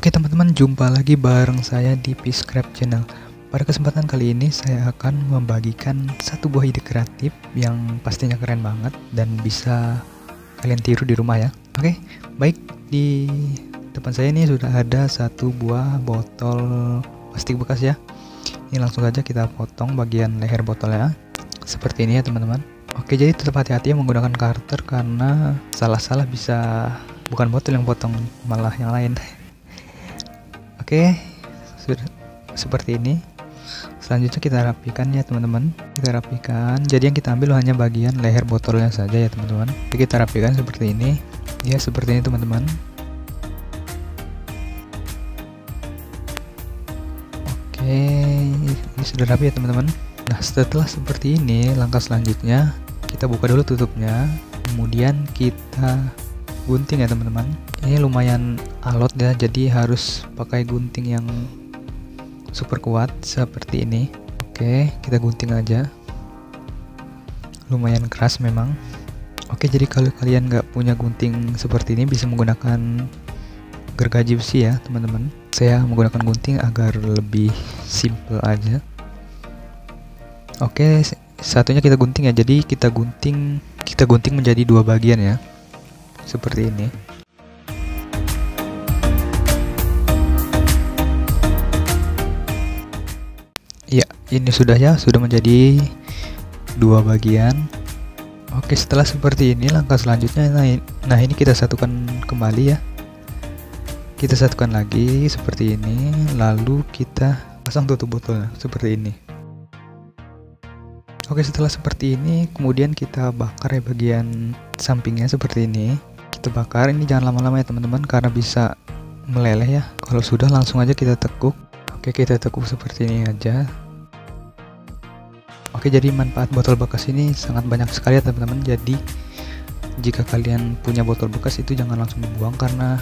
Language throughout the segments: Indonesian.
Oke teman-teman, jumpa lagi bareng saya di Piscraft Channel. Pada kesempatan kali ini saya akan membagikan satu buah ide kreatif yang pastinya keren banget dan bisa kalian tiru di rumah ya. Oke, baik, di depan saya ini sudah ada satu buah botol plastik bekas ya. Ini langsung saja kita potong bagian leher botolnya seperti ini ya teman-teman. Oke, jadi tetap hati-hati ya menggunakan cutter karena salah-salah bisa bukan botol yang potong, malah yang lain. Oke, sudah seperti ini. Selanjutnya kita rapikan ya teman-teman. Kita rapikan. Jadi yang kita ambil hanya bagian leher botolnya saja ya teman-teman. Jadi kita rapikan seperti ini. Ya, seperti ini teman-teman. Oke, ini sudah rapi ya teman-teman. Nah, setelah seperti ini, langkah selanjutnya kita buka dulu tutupnya. Kemudian kita gunting ya teman-teman. Ini lumayan alot ya, jadi harus pakai gunting yang super kuat seperti ini. Oke, kita gunting aja. Lumayan keras memang. Oke, jadi kalau kalian nggak punya gunting seperti ini bisa menggunakan gergaji besi ya teman-teman. Saya menggunakan gunting agar lebih simple aja. Oke, satunya kita gunting ya. Jadi kita gunting menjadi dua bagian ya. Seperti ini. Ya, ini sudah menjadi dua bagian. Oke, setelah seperti ini langkah selanjutnya nah ini kita satukan kembali ya. Kita satukan lagi seperti ini, lalu kita pasang tutup botolnya seperti ini. Oke, setelah seperti ini kemudian kita bakar ya bagian sampingnya seperti ini. Kita bakar, ini jangan lama-lama ya teman-teman karena bisa meleleh ya. Kalau sudah langsung aja kita tekuk. Oke, kita tekuk seperti ini aja. Oke, jadi manfaat botol bekas ini sangat banyak sekali ya teman-teman. Jadi jika kalian punya botol bekas itu jangan langsung dibuang karena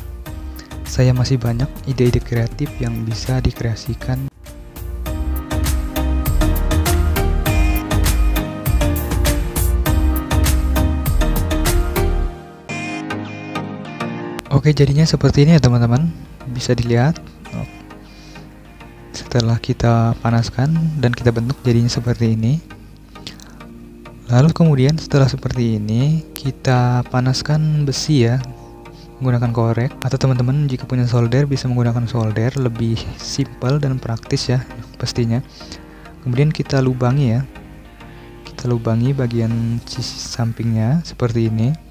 saya masih banyak ide-ide kreatif yang bisa dikreasikan. Oke, jadinya seperti ini ya teman-teman. Bisa dilihat. Setelah kita panaskan dan kita bentuk jadinya seperti ini. Lalu kemudian setelah seperti ini kita panaskan besi ya menggunakan korek, atau teman-teman jika punya solder bisa menggunakan solder, lebih simple dan praktis ya pastinya. Kemudian kita lubangi ya. Kita lubangi bagian sisi sampingnya seperti ini.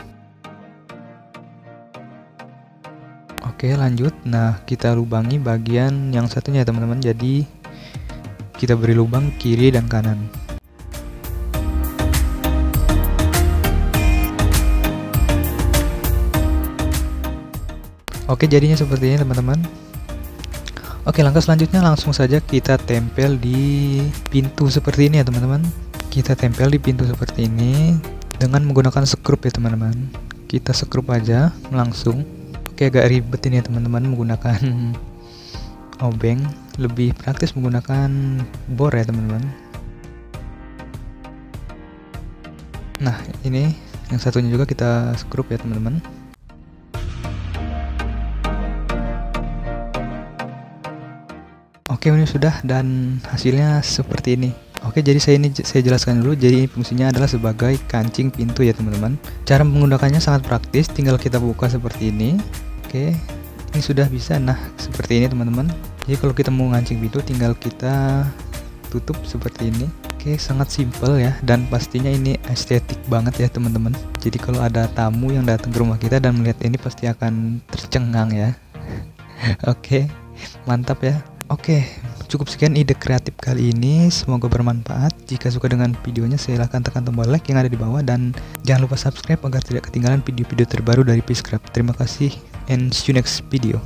Oke, lanjut. Nah, kita lubangi bagian yang satunya ya teman-teman. Jadi kita beri lubang kiri dan kanan. Oke, jadinya seperti ini teman-teman. Oke, langkah selanjutnya langsung saja kita tempel di pintu seperti ini ya teman-teman. Kita tempel di pintu seperti ini dengan menggunakan skrup ya teman-teman. Kita skrup aja langsung. Oke, agak ribet ini ya teman-teman menggunakan obeng, lebih praktis menggunakan bor ya teman-teman. Nah, ini yang satunya juga kita skrup ya teman-teman. Oke, ini sudah dan hasilnya seperti ini. Oke, jadi saya jelaskan dulu. Jadi fungsinya adalah sebagai kancing pintu ya teman-teman. Cara menggunakannya sangat praktis, tinggal kita buka seperti ini. Oke, ini sudah bisa. Nah, seperti ini teman-teman. Jadi kalau kita mau ngancing pintu tinggal kita tutup seperti ini. Oke, sangat simple ya, dan pastinya ini estetik banget ya teman-teman. Jadi kalau ada tamu yang datang ke rumah kita dan melihat ini pasti akan tercengang ya. Oke, mantap ya. Oke, cukup sekian ide kreatif kali ini. Semoga bermanfaat. Jika suka dengan videonya silahkan tekan tombol like yang ada di bawah dan jangan lupa subscribe agar tidak ketinggalan video-video terbaru dari Piscraft. Terima kasih and see you next video.